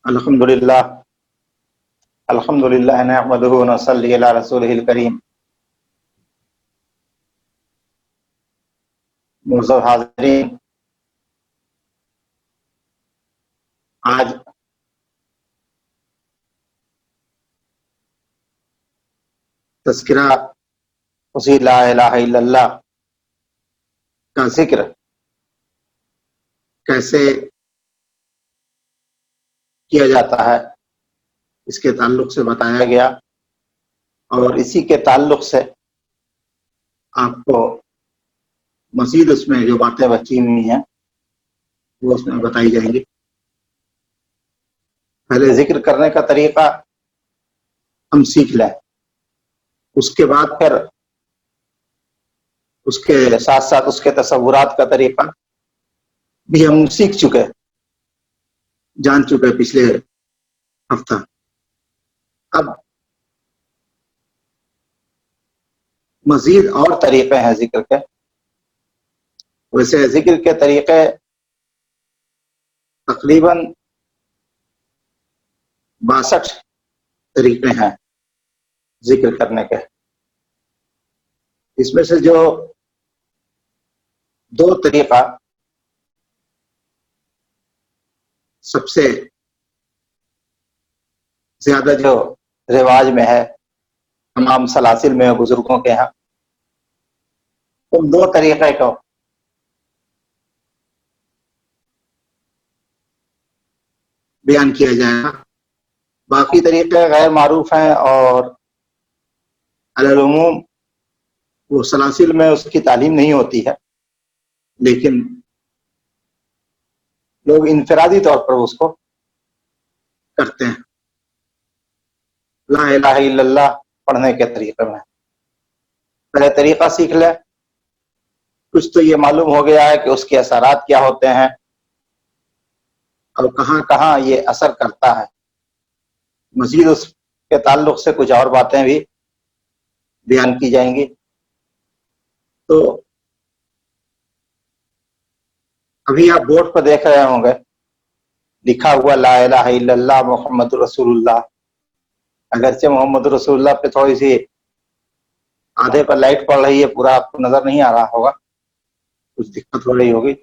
الحمدللہ الحمدللہ نحمدہ ونصلی علی رسولہ الکریم۔ معزز حاضرین، آج تذکرہ اسی لا الہ الا اللہ کا ذکر کیسے کیا جاتا ہے اس کے تعلق سے بتایا گیا، اور اسی کے تعلق سے آپ کو مزید اس میں جو باتیں بچی ہوئی ہیں وہ اس میں بتائی جائیں گی۔ پہلے ذکر کرنے کا طریقہ ہم سیکھ لیں، اس کے بعد پھر اس کے ساتھ ساتھ اس کے تصورات کا طریقہ بھی ہم سیکھ چکے، جان چکے پچھلے ہفتہ۔ اب مزید اور طریقے ہیں ذکر کے۔ ویسے ذکر کے طریقے تقریباً 62 طریقے ہیں ذکر کرنے کے۔ اس میں سے جو 2 طریقہ سب سے زیادہ جو رواج میں ہے تمام سلاسل میں بزرگوں کے ہاں، ان 2 طریقے کو بیان کیا جائے گا۔ باقی طریقے غیر معروف ہیں اور علی العموم وہ سلاسل میں اس کی تعلیم نہیں ہوتی ہے، لیکن لوگ انفرادی طور پر اس کو کرتے ہیں۔ لا الہ الا اللہ پڑھنے کے طریقے میں پہلے طریقہ سیکھ لیں، کچھ تو یہ معلوم ہو گیا ہے کہ اس کے اثرات کیا ہوتے ہیں اور کہاں کہاں یہ اثر کرتا ہے۔ مزید اس کے تعلق سے کچھ اور باتیں بھی بیان کی جائیں گی۔ تو ابھی آپ بورڈ پر دیکھ رہے ہوں گے لکھا ہوا لا الہ الا اللہ محمد رسول اللہ۔ اگرچہ محمد رسول اللہ پہ تھوڑی سی آدھے پر لائٹ پڑ رہی ہے، پورا آپ کو نظر نہیں آ رہا ہوگا، کچھ دقت ہو رہی ہوگی،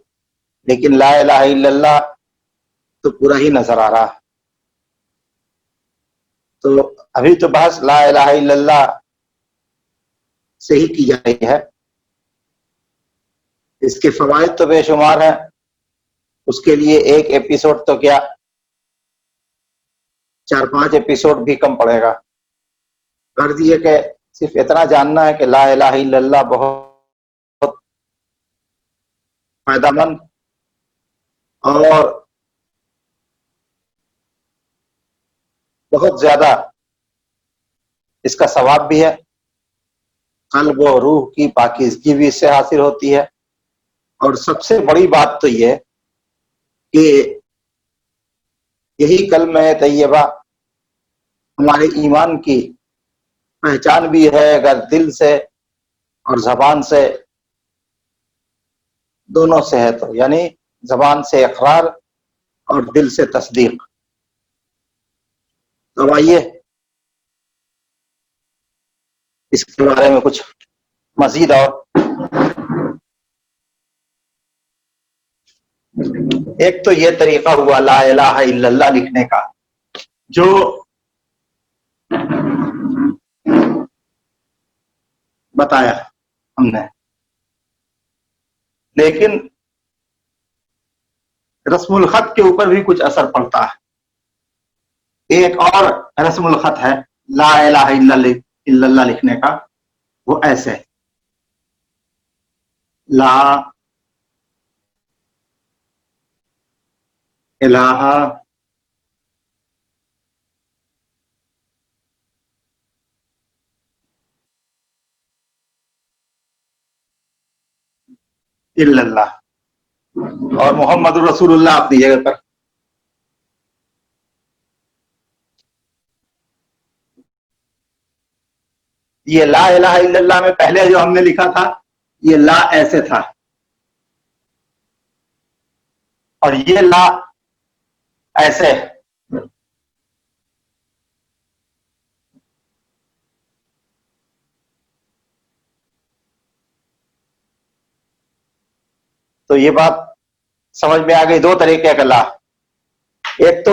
لیکن لا الہ الا اللہ تو پورا ہی نظر آ رہا ہے۔ تو ابھی تو بحث لا الہ الا اللہ سے ہی کی جا رہی ہے۔ اس کے فوائد تو بے شمار ہیں، اس کے لیے ایک ایپیسوڈ تو کیا 4-5 ایپیسوڈ بھی کم پڑے گا۔ کر دیے کہ صرف اتنا جاننا ہے کہ لا الہ الا اللہ بہت فائدہ مند اور بہت زیادہ اس کا ثواب بھی ہے، قلب و روح کی پاکیزگی بھی اس سے حاصل ہوتی ہے، اور سب سے بڑی بات تو یہ کہ یہی کلمہ طیبہ ہمارے ایمان کی پہچان بھی ہے، اگر دل سے اور زبان سے دونوں سے ہے تو، یعنی زبان سے اقرار اور دل سے تصدیق۔ تو آئیے اس کے بارے میں کچھ مزید اور ایک تو یہ طریقہ ہوا لا الہ الا اللہ لکھنے کا، جو بتایا ہم نے، لیکن رسم الخط کے اوپر بھی کچھ اثر پڑتا ہے۔ ایک اور رسم الخط ہے لا الہ الا اللہ لکھنے کا، وہ ایسے لا الہ الا اللہ، اور محمد رسول اللہ اپنی جگہ پر۔ یہ لا الہ الا اللہ میں پہلے جو ہم نے لکھا تھا یہ لا ایسے تھا، اور یہ لا ایسے تو یہ بات سمجھ میں آ گئی. دو طریقے کا لا. ایک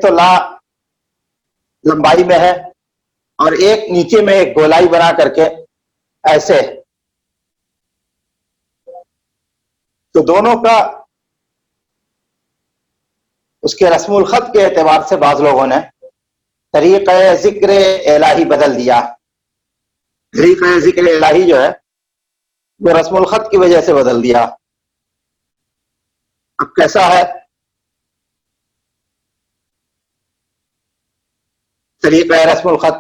تو لا لمبائی میں ہے اور ایک نیچے میں ایک گولائی بنا کر کے ایسے. تو دونوں کا اس کے رسم الخط کے اعتبار سے بعض لوگوں نے طریقہ ذکر الہی بدل دیا. طریقہ ذکر الہی جو ہے وہ رسم الخط کی وجہ سے بدل دیا. اب کیسا ہے طریقہ رسم الخط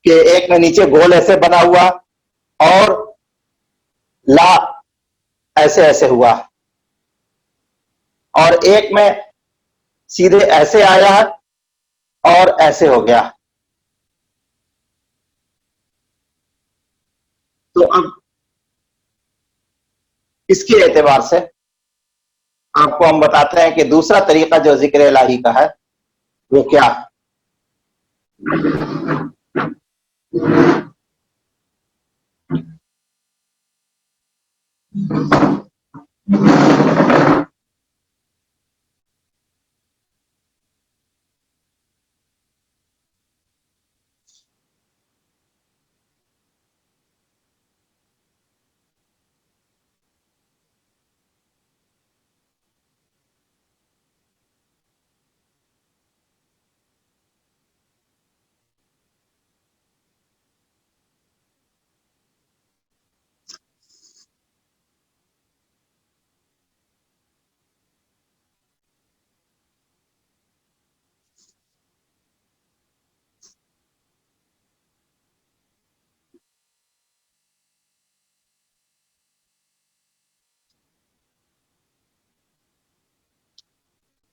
کہ ایک میں نیچے گول ایسے بنا ہوا اور لا ایسے ایسے ہوا, اور ایک میں سیدھے ایسے آیا اور ایسے ہو گیا. تو اب اس کے اعتبار سے آپ کو ہم بتاتے ہیں کہ دوسرا طریقہ جو ذکر الہی کا ہے وہ کیا.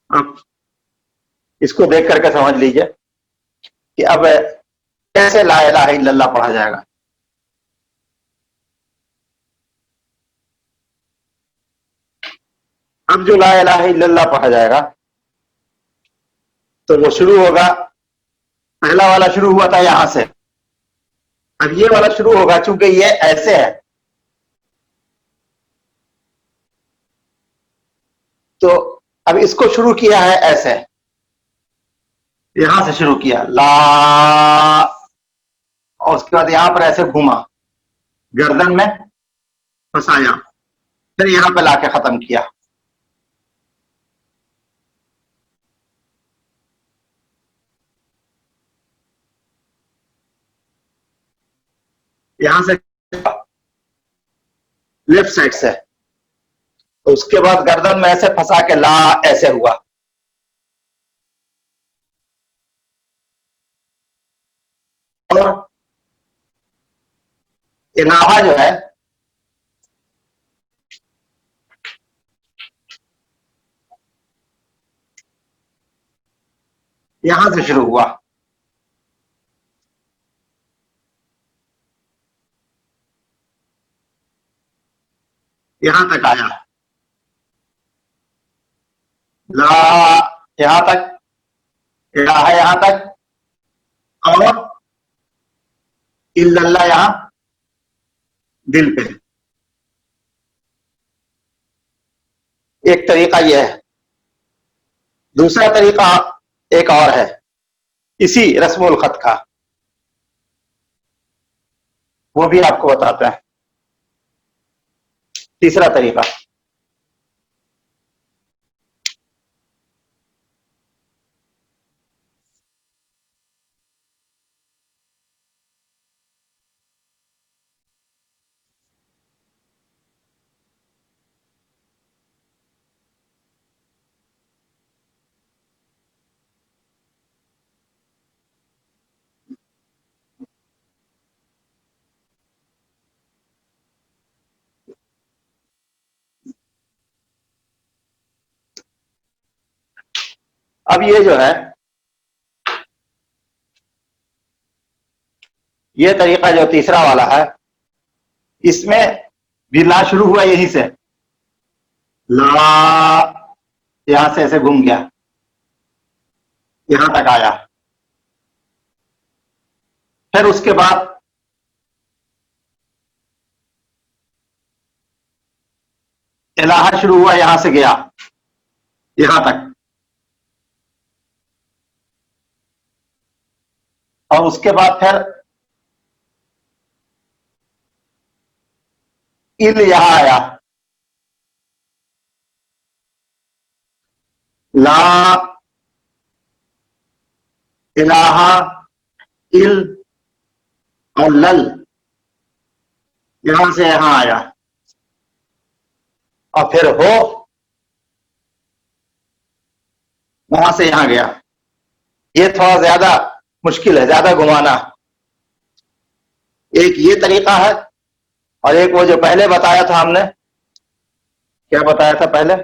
اب اس کو دیکھ کر کے سمجھ لیجئے کہ اب کیسے لا الہ الا اللہ پڑھا جائے گا. اب جو لا الہ الا اللہ پڑھا جائے گا تو وہ شروع ہوگا, پہلا والا شروع ہوا تھا یہاں سے, اب یہ والا شروع ہوگا چونکہ یہ ایسے ہے تو اب اس کو شروع کیا ہے ایسے, یہاں سے شروع کیا لا, اور اس کے بعد یہاں پر ایسے گھوما, گردن میں پھنسایا, پھر یہاں پہ لا کے ختم کیا. یہاں سے لیفٹ سائڈ سے, اس کے بعد گردن میں ایسے پھنسا کے لا ایسے ہوا. اور الہا جو ہے یہاں سے شروع ہوا, یہاں تک آیا, لا یہاں تک, الہ یہاں تک, اور الا اللہ یہاں دل پہ. ایک طریقہ یہ ہے. دوسرا طریقہ ایک اور ہے اسی رسم الخط کا, وہ بھی آپ کو بتاتے ہیں. تیسرا طریقہ اب یہ جو ہے یہ طریقہ جو تیسرا والا ہے اس میں بھی لا شروع ہوا یہیں سے, لا یہاں سے ایسے گھوم گیا, یہاں تک آیا. پھر اس کے بعد الہ شروع ہوا, یہاں سے گیا یہاں تک, اور اس کے بعد پھر یہاں آیا, لا الہ ال اور لل, یہاں سے یہاں آیا, اور پھر ہو وہاں سے یہاں گیا. یہ تھوڑا زیادہ مشکل ہے, زیادہ گھمانا. ایک یہ طریقہ ہے, اور ایک وہ جو پہلے بتایا تھا ہم نے. کیا بتایا تھا پہلے؟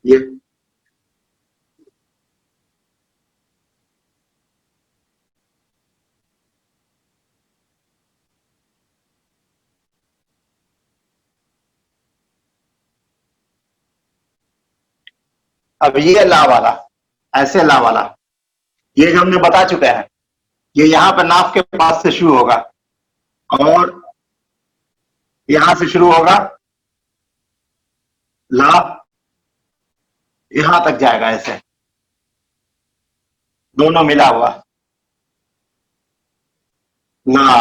یہ اب یہ لا والا, ایسے لا والا, یہ جو ہم نے بتا چکے ہیں, یہ یہاں پہ ناف کے پاس سے شروع ہوگا, اور یہاں سے شروع ہوگا لا, یہاں تک جائے گا ایسے, دونوں ملا ہوا, لا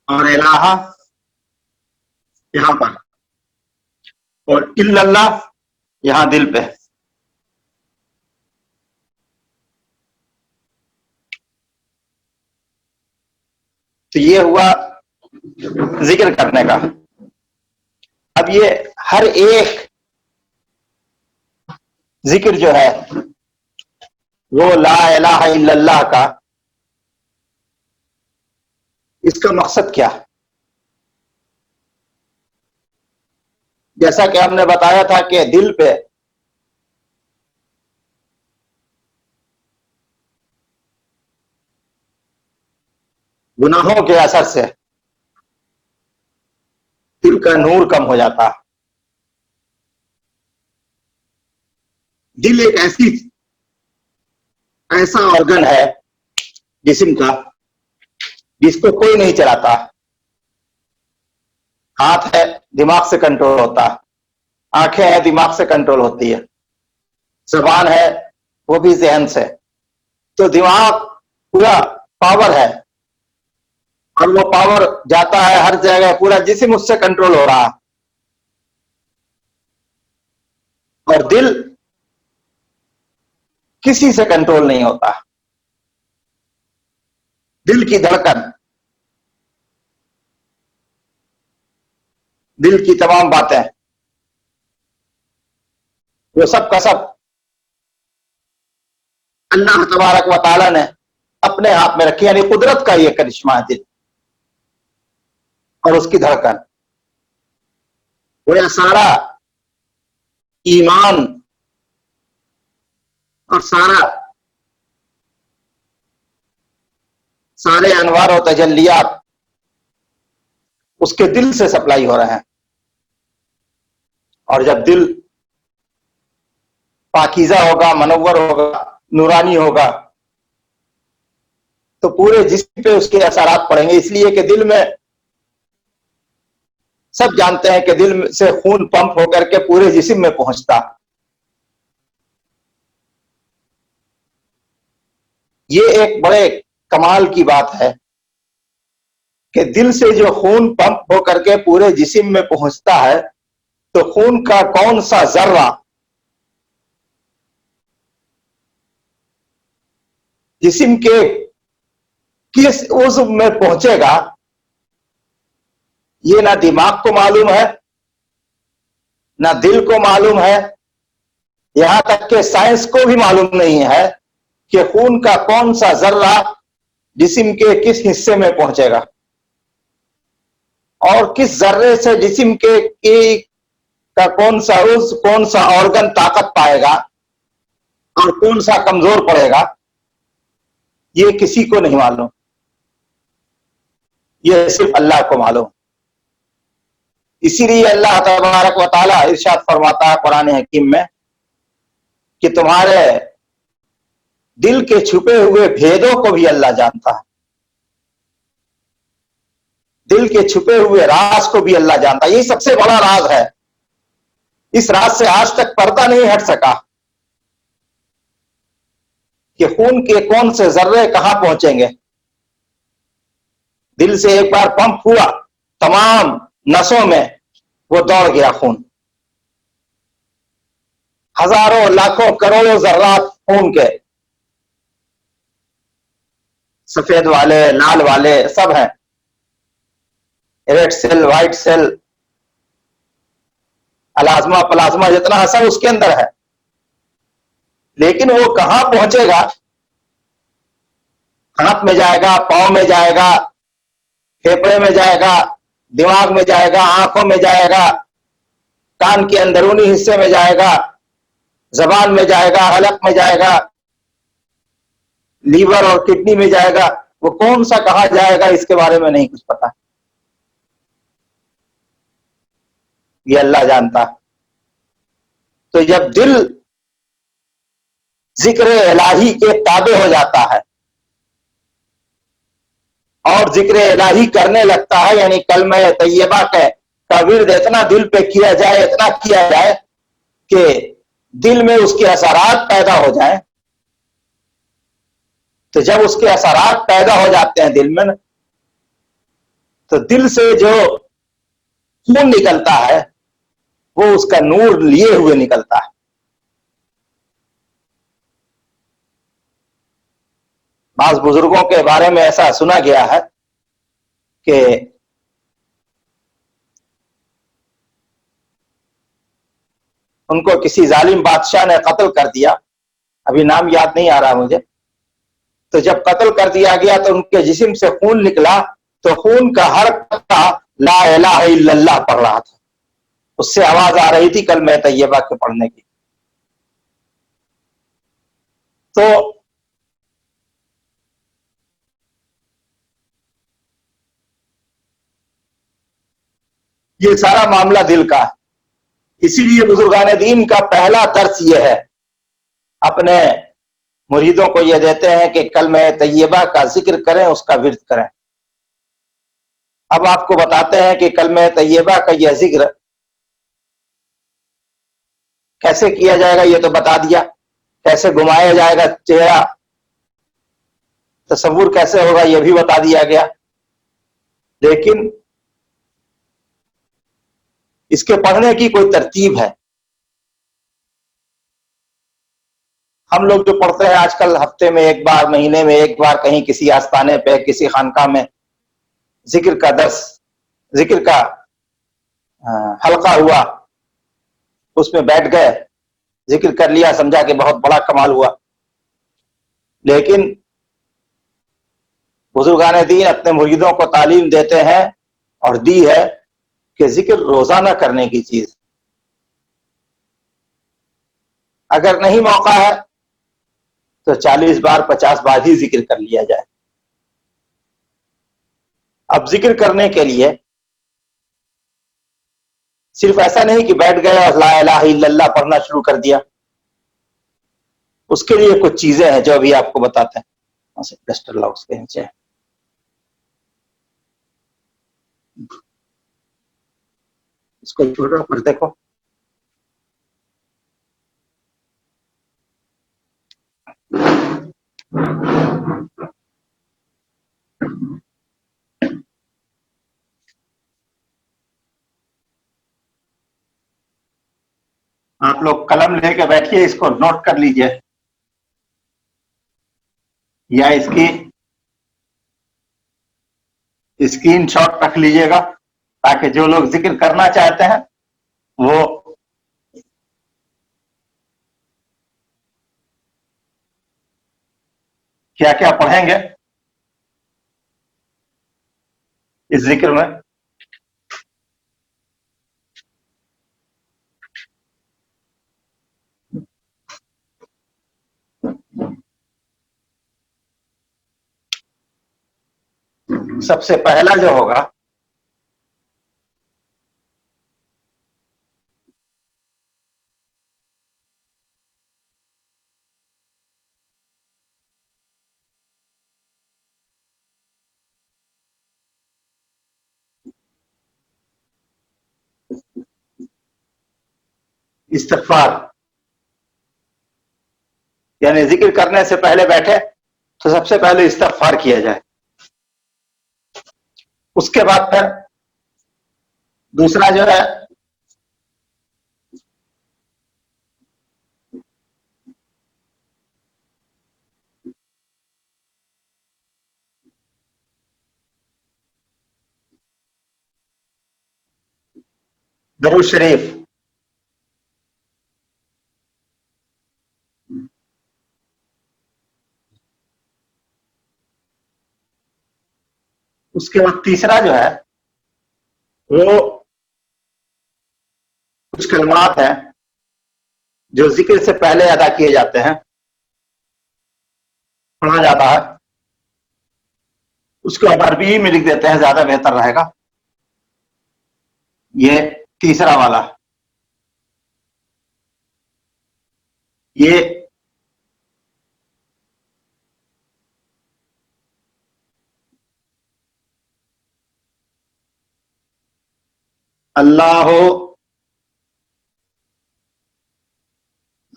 اور الہ یہاں پر, اور اللہ یہاں دل پہ. تو یہ ہوا ذکر کرنے کا. اب یہ ہر ایک ذکر جو ہے وہ لا الہ الا اللہ کا, اس کا مقصد کیا؟ جیسا کہ ہم نے بتایا تھا کہ دل پہ گناہوں کے اثر سے دل کا نور کم ہو جاتا. دل ایک ایسا آرگن ہے جسم کا جس کو کوئی نہیں چلاتا. ہاتھ ہے دماغ سے کنٹرول ہوتا, آنکھیں ہیں دماغ سے کنٹرول ہوتی ہے, زبان ہے وہ بھی ذہن سے. تو دماغ پورا پاور ہے, اور وہ پاور جاتا ہے ہر جگہ, پورا جسم اس سے کنٹرول ہو رہا. اور دل کسی سے کنٹرول نہیں ہوتا. دل کی دھڑکن, دل کی تمام باتیں, وہ سب کا سب اللہ تبارک و تعالی نے اپنے ہاتھ میں رکھی. یعنی قدرت کا یہ کرشمہ ہے دل اور اس کی دھڑکن. وہ یہ سارا ایمان اور سارے انوار و تجلیات اس کے دل سے سپلائی ہو رہے ہیں. اور جب دل پاکیزہ ہوگا, منور ہوگا, نورانی ہوگا, تو پورے جسم پہ اس کے اثرات پڑیں گے. اس لیے کہ دل میں سب جانتے ہیں کہ دل سے خون پمپ ہو کر کے پورے جسم میں پہنچتا. یہ ایک بڑے کمال کی بات ہے کہ دل سے جو خون پمپ ہو کر کے پورے جسم میں پہنچتا ہے, تو خون کا کون سا ذرہ جسم کے کس عضو میں پہنچے گا, یہ نہ دماغ کو معلوم ہے, نہ دل کو معلوم ہے, یہاں تک کہ سائنس کو بھی معلوم نہیں ہے کہ خون کا کون سا ذرہ جسم کے کس حصے میں پہنچے گا. اور کس ذرے سے جسم کا کون سا آرگن طاقت پائے گا اور کون سا کمزور پڑے گا، یہ کسی کو نہیں معلوم، یہ صرف اللہ کو معلوم۔ اسی لیے اللہ تبارک و تعالی ارشاد فرماتا ہے قرآن حکیم میں کہ تمہارے دل کے چھپے ہوئے بھیدوں کو بھی اللہ جانتا ہے، دل کے چھپے ہوئے راز کو بھی اللہ جانتا ہے۔ یہ سب سے بڑا راز ہے، اس راز سے آج تک پردہ نہیں ہٹ سکا کہ خون کے کون سے ذرے کہاں پہنچیں گے۔ دل سے ایک بار پمپ ہوا، تمام نسوں میں وہ دوڑ گیا خون، ہزاروں لاکھوں کروڑوں ذرات خون کے، سفید والے لال والے سب ہیں، ریڈ سیل وائٹ سیل الازما پلازما جتنا ہے سب اس کے اندر ہے، لیکن وہ کہاں پہنچے گا؟ ہاتھ میں جائے گا، پاؤں میں جائے گا، پھیپڑے میں جائے گا، دماغ میں جائے گا، آنکھوں میں جائے گا، کان کے اندرونی حصے میں جائے گا، زبان میں جائے گا، حلق میں جائے گا، لیور اور کڈنی میں جائے گا، وہ کون سا کہاں جائے گا اس کے بارے میں نہیں کچھ پتا، یہ اللہ جانتا۔ تو جب دل ذکر الہی کے تابع ہو جاتا ہے اور ذکر الہی کرنے لگتا ہے، یعنی کلمہ طیبہ کا ورد اتنا دل پہ کیا جائے، اتنا کیا جائے کہ دل میں اس کے اثرات پیدا ہو جائیں، تو جب اس کے اثرات پیدا ہو جاتے ہیں دل میں، تو دل سے جو خون نکلتا ہے وہ اس کا نور لیے ہوئے نکلتا ہے۔ بعض بزرگوں کے بارے میں ایسا سنا گیا ہے کہ ان کو کسی ظالم بادشاہ نے قتل کر دیا، ابھی نام یاد نہیں آ رہا مجھے، تو جب قتل کر دیا گیا تو ان کے جسم سے خون نکلا، تو خون کا ہر قطرہ لا الہ الا اللہ پڑھ رہا تھا، اس سے آواز آ رہی تھی کلمہ طیبہ کے پڑھنے کی۔ تو یہ سارا معاملہ دل کا ہے۔ اسی لیے بزرگان دین کا پہلا درس یہ ہے، اپنے مریدوں کو یہ دیتے ہیں کہ کلمہ طیبہ کا ذکر کریں، اس کا ورد کریں۔ اب آپ کو بتاتے ہیں کہ کلمہ طیبہ کا یہ ذکر کیسے کیا جائے گا، یہ تو بتا دیا، کیسے گھمایا جائے گا چہرہ، تصور کیسے ہوگا یہ بھی بتا دیا گیا، لیکن اس کے پڑھنے کی کوئی ترتیب ہے؟ ہم لوگ جو پڑھتے ہیں آج کل ہفتے میں ایک بار، مہینے میں ایک بار، کہیں کسی آستانے پہ، کسی خانقاہ میں ذکر کا درس، ذکر کا حلقہ ہوا، اس میں بیٹھ گئے، ذکر کر لیا، سمجھا کہ بہت بڑا کمال ہوا۔ لیکن بزرگان دین اپنے مریدوں کو تعلیم دیتے ہیں اور دی ہے کہ ذکر روزانہ کرنے کی چیز، اگر نہیں موقع ہے تو 40 بار 50 بار ہی ذکر کر لیا جائے۔ اب ذکر کرنے کے لیے صرف ایسا نہیں کہ بیٹھ گئے اور لا الہ الا اللہ پڑھنا شروع کر دیا، اس کے لیے کچھ چیزیں ہیں جو ابھی آپ کو بتاتے ہیں۔ ڈسٹر لاؤ اس کے نیچے، اس کو چھوٹا پر دیکھو۔ آپ لوگ قلم لے کے بیٹھیے، اس کو نوٹ کر لیجئے، یا اس کی اسکرین شاٹ رکھ لیجئے گا، تاکہ جو لوگ ذکر کرنا چاہتے ہیں وہ کیا کیا پڑھیں گے اس ذکر میں۔ سب سے پہلا جو ہوگا استغفار، یعنی ذکر کرنے سے پہلے بیٹھے تو سب سے پہلے استغفار کیا جائے. اس کے بعد پھر دوسرا جو ہے درود شریف. اس کے بعد تیسرا جو ہے وہ کچھ کلمات ہیں جو ذکر سے پہلے ادا کیے جاتے ہیں، پڑھا جاتا ہے. اس کو آپ عربی میں لکھ دیتے ہیں، زیادہ بہتر رہے گا. یہ تیسرا والا، یہ اللہ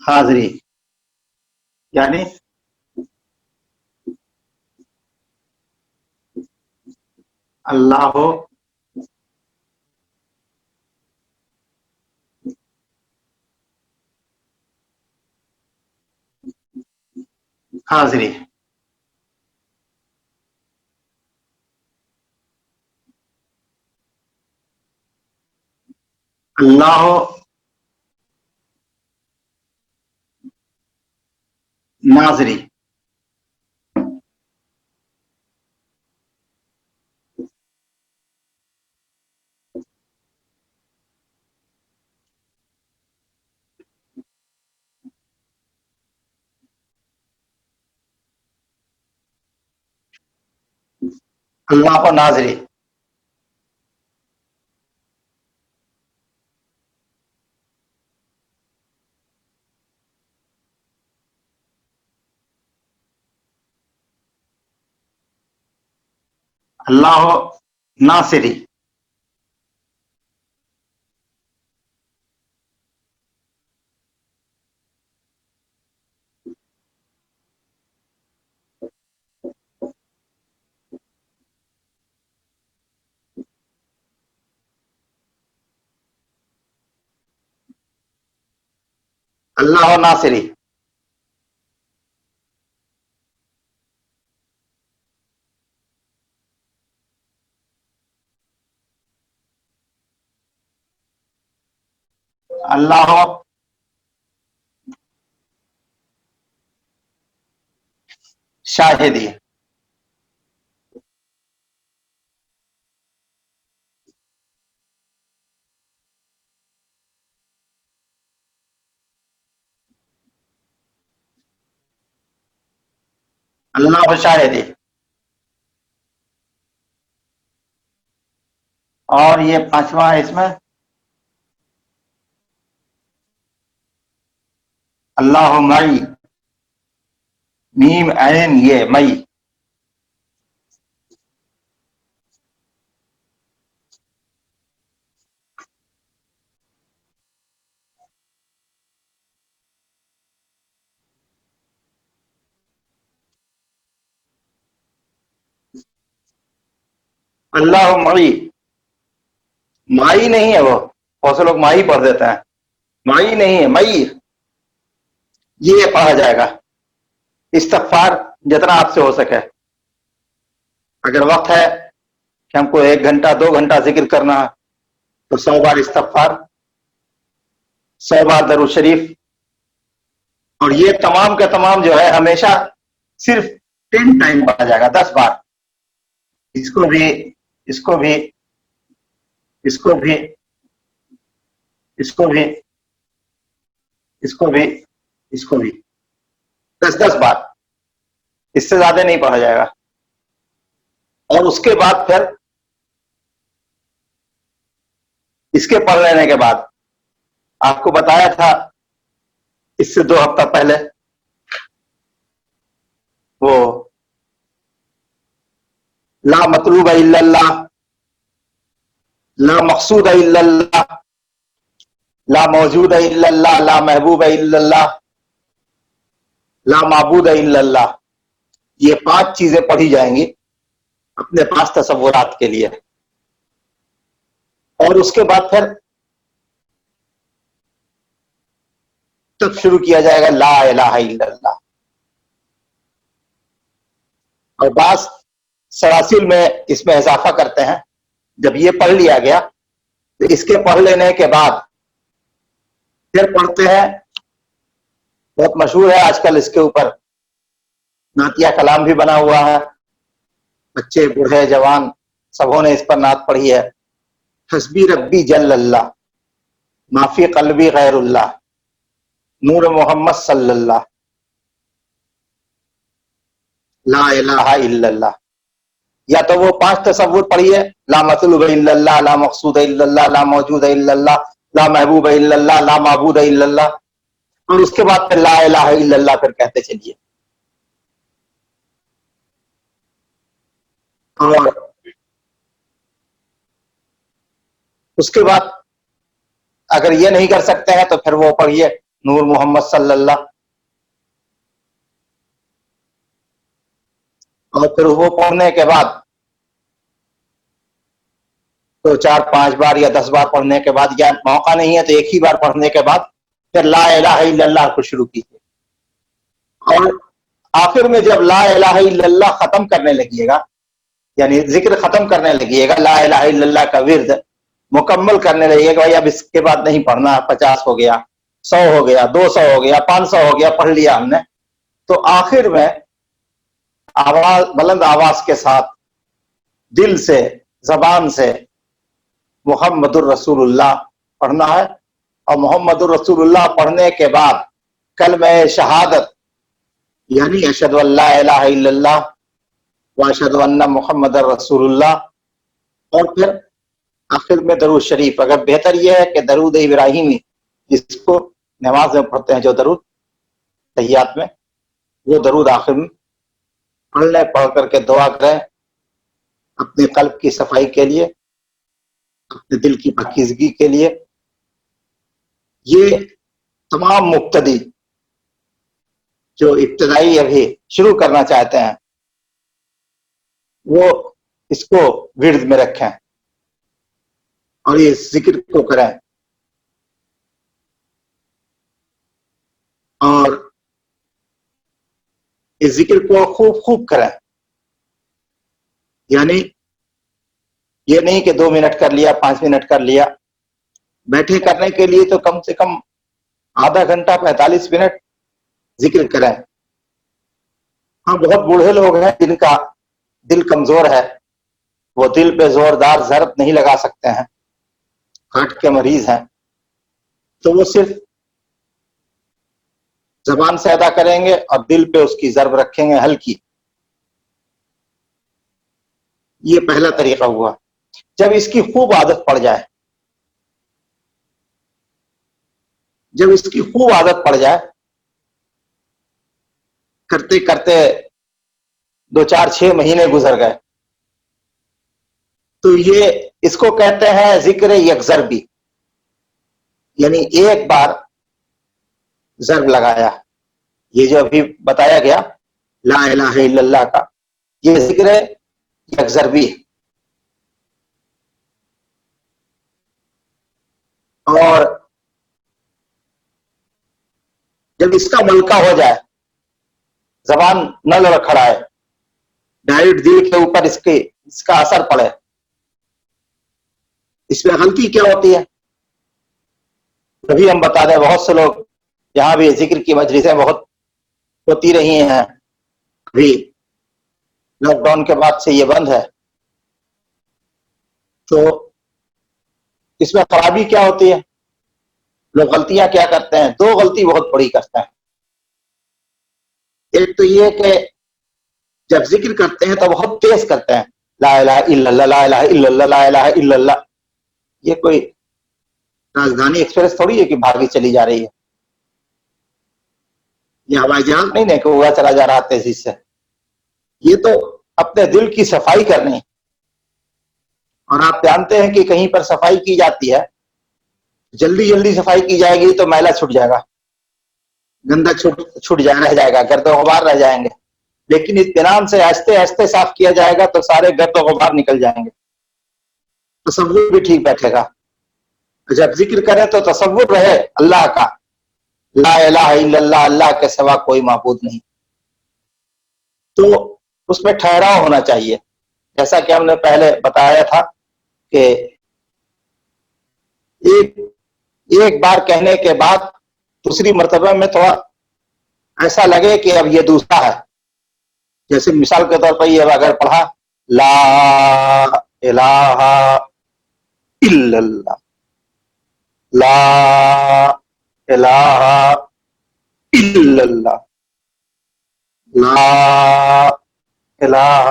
حاضری، یعنی اللہ حاضری. اللہ ناظری. اللہ ناظری. اللہ ناصری. اللہ ناصری. اللہ شاہدی. اللہ شاہدی. اور یہ پانچواں ہے اس میں اللہ مئی، میم عین یہ مئی. اللہ مئی، مائی نہیں ہے، وہ بہت سے لوگ مائی پڑھ دیتے ہیں، مائی نہیں ہے، مئی. یہ پڑھا جائے گا. استغفار جتنا آپ سے ہو سکے. اگر وقت ہے کہ ہم کو 1 گھنٹہ 2 گھنٹہ ذکر کرنا ہے تو 100 بار استغفار، 100 بار درود شریف. اور یہ تمام کا تمام جو ہے ہمیشہ صرف 10 ٹائم پڑھا جائے گا، 10 بار. اس کو بھی اس کو بھی اس کو بھی اس کو بھی اس کو بھی اس کو بھی 10 10 بار. اس سے زیادہ نہیں پڑھا جائے گا. اور اس کے بعد پھر اس کے پڑھ لینے کے بعد آپ کو بتایا تھا اس سے 2 ہفتہ پہلے وہ لا مطلوب الا اللہ، لا مقصود الا اللہ، لا موجود الا اللہ، لا محبوب الا اللہ، لا معبود الا اللہ، یہ 5 چیزیں پڑھی جائیں گی اپنے پاس تصورات کے لیے. اور اس کے بعد پھر تب شروع کیا جائے گا لا الہ الا اللہ. اور بعض سلاسل میں اس میں اضافہ کرتے ہیں. جب یہ پڑھ لیا گیا تو اس کے پڑھ لینے کے بعد پھر پڑھتے ہیں، بہت مشہور ہے آج کل اس کے اوپر نعتیہ کلام بھی بنا ہوا ہے، بچے بوڑھے جوان سبوں نے اس پر نعت پڑھی ہے. حسبی ربی جل اللہ، ما فی قلبی غیر اللہ، نور محمد صلی اللہ، لا الہ الا اللہ. یا تو وہ 5 تصور پڑھیے، لا مطلوب الا اللہ، لا مقصود الا اللہ، لا موجود الا اللہ، لا محبوب الا اللہ، لا معبود الا اللہ. اور اس کے بعد پھر لا الہ الا اللہ پھر کہتے چلیے. اور اس کے بعد اگر یہ نہیں کر سکتے ہیں تو پھر وہ پڑھیے نور محمد صلی اللہ. اور پھر وہ پڑھنے کے بعد تو 4-5 بار یا 10 بار پڑھنے کے بعد، یا موقع نہیں ہے تو ایک ہی بار پڑھنے کے بعد پھر لا الہ الا اللہ کو شروع کیجیے. اور آخر میں جب لا الہ الا اللہ ختم کرنے لگیے گا، یعنی ذکر ختم کرنے لگیے گا، لا الہ الا اللہ کا ورد مکمل کرنے لگیے گا، اب اس کے بعد نہیں پڑھنا، 50 ہو گیا، 100 ہو گیا، 200 ہو گیا، 500 ہو گیا، پڑھ لیا ہم نے، تو آخر میں آواز بلند آواز کے ساتھ دل سے زبان سے محمد الرسول اللہ پڑھنا ہے. اور محمد الرسول اللہ پڑھنے کے بعد کلمہ شہادت یعنی اشہد ان لا الہ الا اللہ واشہد ان محمد الرسول اللہ، اور پھر آخر میں درود شریف. اگر بہتر یہ ہے کہ درود ابراہیمی جس کو نماز میں پڑھتے ہیں، جو درود تحیات میں، وہ درود آخر میں پڑھ کر کے دعا کریں اپنے قلب کی صفائی کے لیے، اپنے دل کی پاکیزگی کے لیے. یہ تمام مبتدی جو ابتدائی ابھی شروع کرنا چاہتے ہیں وہ اس کو ورد میں رکھیں اور یہ ذکر کو کریں، اور اس ذکر کو خوب کریں. یعنی یہ نہیں کہ 2 منٹ کر لیا، 5 منٹ کر لیا. بیٹھے کرنے کے لیے تو کم سے کم آدھا گھنٹہ 45 منٹ ذکر کریں. ہاں، بہت بوڑھے لوگ ہیں جن کا دل کمزور ہے، وہ دل پہ زوردار ضرب نہیں لگا سکتے ہیں، ہارٹ کے مریض ہیں، تو وہ صرف زبان سے ادا کریں گے اور دل پہ اس کی ضرب رکھیں گے ہلکی. یہ پہلا طریقہ ہوا. جب اس کی خوب عادت پڑ جائے، جب اس کی خوب عادت پڑ جائے، کرتے کرتے 2-4-6 مہینے گزر گئے، تو یہ اس کو کہتے ہیں ذکر یک ضربی، یعنی ایک بار ضرب لگایا. یہ جو ابھی بتایا گیا لا الہ الا اللہ کا، یہ ذکر یک ضربی. اور جب اس کا ملکہ ہو جائے، زبان نہ لڑکھڑائے، ڈائریکٹ دل کے اوپر اس کا اثر پڑے. اس میں غلطی کیا ہوتی ہے ابھی ہم بتا دیں. بہت سے لوگ یہاں بھی ذکر کی مجلسیں بہت ہوتی رہی ہیں، ابھی لاک ڈاؤن کے بعد سے یہ بند ہے، تو اس میں خرابی کیا ہوتی ہے؟ لوگ غلطیاں کیا کرتے ہیں؟ 2 غلطی بہت بڑی کرتے ہیں. ایک تو یہ کہ جب ذکر کرتے ہیں تو بہت تیز کرتے ہیں، لا الہ الا اللہ لا الہ الا اللہ لا الہ الا اللہ. یہ کوئی راجدھانی ایکسپریس تھوڑی ہے کہ بھاگی چلی جا رہی ہے. یہ ہوائی جہاز نہیں کہ ہوا چلا جا رہا تیزی سے. یہ تو اپنے دل کی صفائی کرنی. اور آپ جانتے ہیں کہ کہیں پر صفائی کی جاتی ہے، جلدی جلدی صفائی کی جائے گی تو میلہ چھٹ جائے گا، گندا چھٹ رہ جائے گا، گرد و غبار رہ جائیں گے. لیکن اطمینان سے آہستہ آہستہ صاف کیا جائے گا تو سارے گرد و غبار نکل جائیں گے، تصور بھی ٹھیک بیٹھے گا. جب ذکر کریں تو تصور رہے اللہ کا، لا الہ الا اللہ، اللہ کے سوا کوئی معبود نہیں. تو اس میں ٹھہراؤ ہونا چاہیے. جیسا کہ ہم نے پہلے بتایا تھا کہ ایک بار کہنے کے بعد دوسری مرتبہ میں تھوڑا ایسا لگے کہ اب یہ دوسرا ہے. جیسے مثال کے طور پر یہ اگر پڑھا لا الہ الا اللہ، لا الہ الا اللہ، لا الہ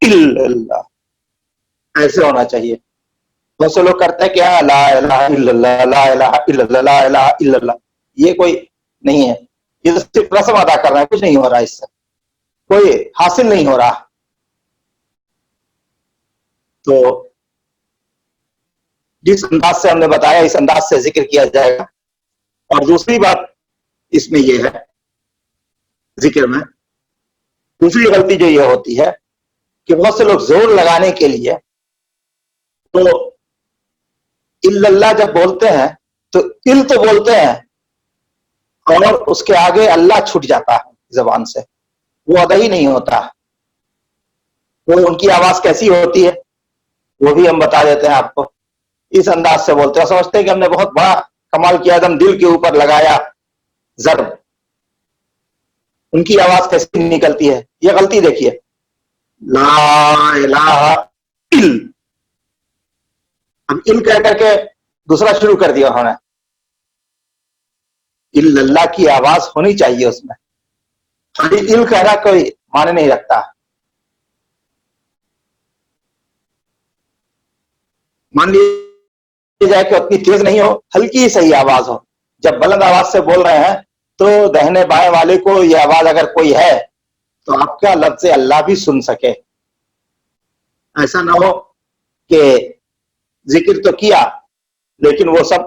الا اللہ، ایسے ہونا چاہیے. بہت سے لوگ کرتے ہیں کہ لا الہ الا اللہ لا الہ الا اللہ لا الہ الا اللہ. یہ کوئی نہیں ہے، یہ صرف رسم ادا کر رہے ہیں، کچھ نہیں ہو رہا، اس سے کوئی حاصل نہیں ہو رہا. تو جس انداز سے ہم نے بتایا اس انداز سے ذکر کیا جائے گا. اور دوسری بات اس میں یہ ہے، ذکر میں دوسری غلطی جو یہ ہوتی ہے کہ بہت سے لوگ زور لگانے کے لیے تو الا اللہ جب بولتے ہیں تو تو بولتے ہیں اور اس کے آگے اللہ چھٹ جاتا ہے زبان سے، وہ ادا ہی نہیں ہوتا. وہ ان کی آواز کیسی ہوتی ہے وہ بھی ہم بتا دیتے ہیں آپ کو. اس انداز سے بولتے ہیں، سمجھتے ہیں کہ ہم نے بہت بڑا کمال کیا، ایک دم دل کے اوپر لگایا ضرب. ان کی آواز کیسی نکلتی ہے، یہ غلطی دیکھیے. لا الہ الا، اب ان کہہ کر کے دوسرا شروع کر دیا انہوں نے. الا اللہ کی آواز ہونی چاہیے اس میں، خالی ال کہنا کوئی معنی نہیں رکھتا. مان لیجیے جائے کہ اتنی تیز نہیں ہو، ہلکی صحیح آواز ہو. جب بلند آواز سے بول رہے ہیں تو دہنے بائیں والے کو یہ آواز اگر کوئی ہے تو آپ کا لفظ اللہ بھی سن سکے. ایسا نہ ہو کہ ذکر تو کیا لیکن وہ سب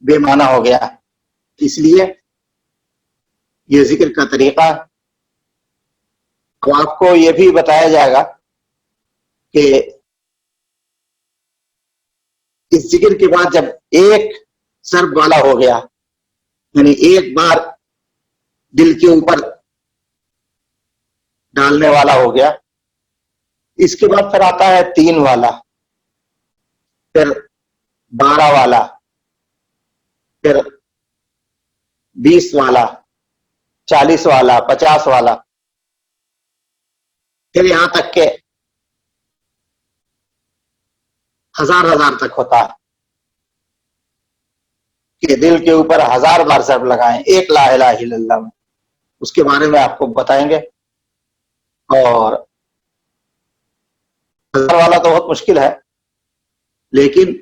بے معنی ہو گیا. اس لیے یہ ذکر کا طریقہ اب آپ کو یہ بھی بتایا جائے گا کہ اس ذکر کے بعد جب ایک ضرب والا ہو گیا، یعنی ایک بار دل کے اوپر ڈالنے والا ہو گیا، اس کے بعد پھر آتا ہے 3 والا، پھر 12 والا، پھر 20 والا، 40 والا، 50 والا، پھر یہاں تک کہ 1000 تک ہوتا ہے کہ دل کے اوپر 1000 بار ضرب لگائیں ایک لا الہ الا اللہ میں. اس کے بارے میں آپ کو بتائیں گے. اور 1000 والا تو بہت مشکل ہے، لیکن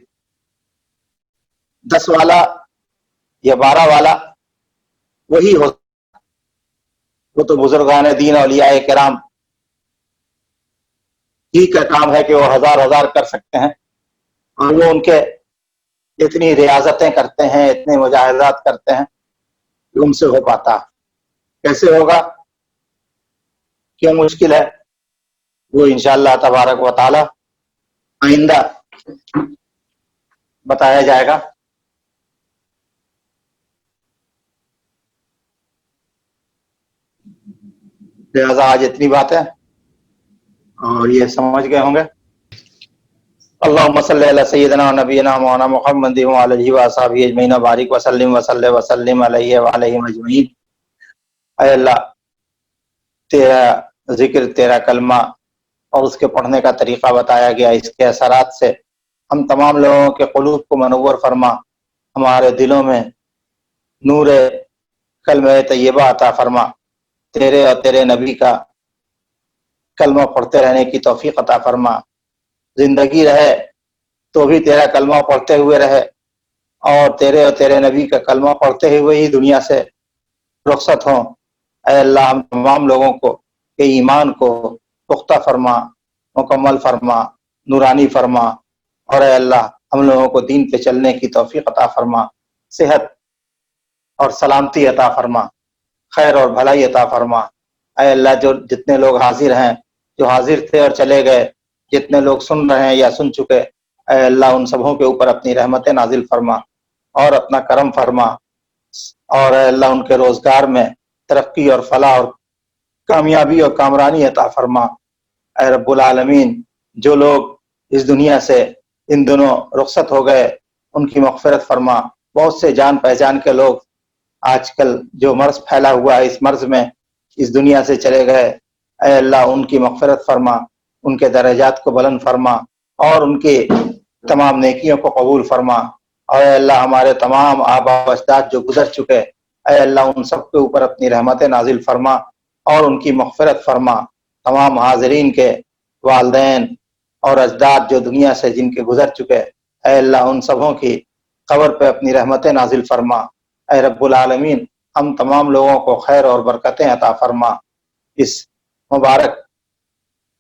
10 والا یا 12 والا وہی ہو. وہ تو بزرگان دین اولیاء کرام ہی کا کام ہے کہ وہ 1000 کر سکتے ہیں، اور وہ ان کے اتنی ریاضتیں کرتے ہیں، اتنے مجاہدات کرتے ہیں کہ ان سے ہو پاتا. کیسے ہوگا، کیوں مشکل ہے، وہ انشاءاللہ تبارک و تعالی آئندہ بتایا جائے گا. لہذا آج اتنی باتیں اور یہ سمجھ گئے ہوں گے. اللہم صلی علی سیدنا نبینا مولانا محمد وعلیہ وصحبہ اجمعین بارک وسلم علیہ وعلیہ اجمعین. اے اللہ، تیرا ذکر، تیرا کلمہ اور اس کے پڑھنے کا طریقہ بتایا گیا، اس کے اثرات سے ہم تمام لوگوں کے قلوب کو منور فرما، ہمارے دلوں میں نور کلمہ طیبہ عطا فرما، تیرے اور تیرے نبی کا کلمہ پڑھتے رہنے کی توفیق عطا فرما، زندگی رہے تو بھی تیرا کلمہ پڑھتے ہوئے رہے، اور تیرے نبی کا کلمہ پڑھتے ہوئے ہی دنیا سے رخصت ہوں۔ اے اللہ ہم تمام لوگوں کو کہ ایمان کو پختہ فرما، مکمل فرما، نورانی فرما، اور اے اللہ ہم لوگوں کو دین پہ چلنے کی توفیق عطا فرما، صحت اور سلامتی عطا فرما، خیر اور بھلائی عطا فرما۔ اے اللہ جو جتنے لوگ حاضر ہیں، جو حاضر تھے اور چلے گئے، جتنے لوگ سن رہے ہیں یا سن چکے، اے اللہ ان سبوں کے اوپر اپنی رحمتیں نازل فرما اور اپنا کرم فرما، اور اے اللہ ان کے روزگار میں ترقی اور فلاح اور کامیابی اور کامرانی عطا فرما۔ اے رب العالمین جو لوگ اس دنیا سے ان دنوں رخصت ہو گئے ان کی مغفرت فرما۔ بہت سے جان پہچان کے لوگ آج کل جو مرض پھیلا ہوا ہے اس مرض میں اس دنیا سے چلے گئے، اے اللہ ان کی مغفرت فرما، ان کے درجات کو بلند فرما اور ان کی تمام نیکیوں کو قبول فرما۔ اور اے اللہ ہمارے تمام آباء و اجداد جو گزر چکے، اے اللہ ان سب کے اوپر اپنی رحمتیں نازل فرما اور ان کی مغفرت فرما۔ تمام حاضرین کے والدین اور اجداد جو دنیا سے جن کے گزر چکے، اے اللہ ان سبوں کی قبر پہ اپنی رحمتیں نازل فرما۔ اے رب العالمین ہم تمام لوگوں کو خیر اور برکتیں عطا فرما۔ اس مبارک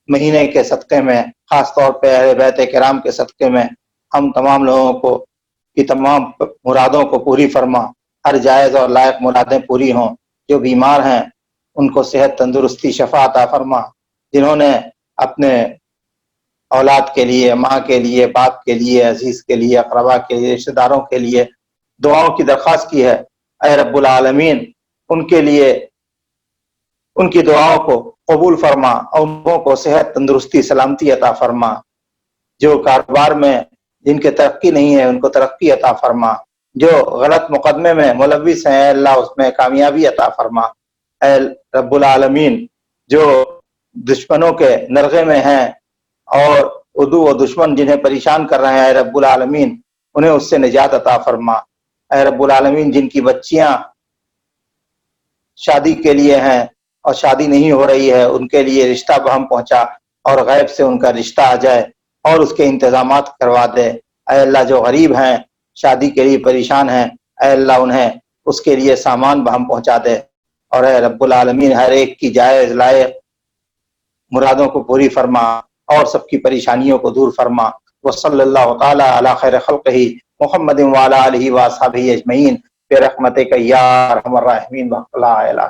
مہینے کے صدقے میں، خاص طور پہ اہل بیت کرام کے صدقے میں، ہم تمام لوگوں کو کی تمام مرادوں کو پوری فرما، ہر جائز اور لائق مرادیں پوری ہوں۔ جو بیمار ہیں ان کو صحت، تندرستی، شفا عطا فرما۔ جنہوں نے اپنے اولاد کے لیے، ماں کے لیے، باپ کے لیے، عزیز کے لیے، اقربا کے لیے، رشتہ داروں کے لیے دعاؤں کی درخواست کی ہے، اے رب العالمین ان کے لیے ان کی دعاؤں کو قبول فرما اور ان کو صحت، تندرستی، سلامتی عطا فرما۔ جو کاروبار میں جن کے ترقی نہیں ہے ان کو ترقی عطا فرما۔ جو غلط مقدمے میں ملوث ہیں اے اللہ اس میں کامیابی عطا فرما۔ اے رب العالمین جو دشمنوں کے نرغے میں ہیں اور عدو و دشمن جنہیں پریشان کر رہے ہیں، اے رب العالمین انہیں اس سے نجات عطا فرما۔ اے رب العالمین جن کی بچیاں شادی کے لیے ہیں اور شادی نہیں ہو رہی ہے ان کے لیے رشتہ بہم پہنچا اور غیب سے ان کا رشتہ آ جائے اور اس کے انتظامات کروا دے۔ اے اللہ جو غریب ہیں، شادی کے لیے پریشان ہیں، اے اللہ انہیں اس کے لیے سامان بہم پہنچا دے، اور اے رب العالمین ہر ایک کی جائز لائق مرادوں کو پوری فرما اور سب کی پریشانیوں کو دور فرما۔ وصلی اللہ تعالی علی خیر خلقہ محمد وعلی آلہ واصحابہ اجمعین برحمتک یا ارحم الراحمین لا الہ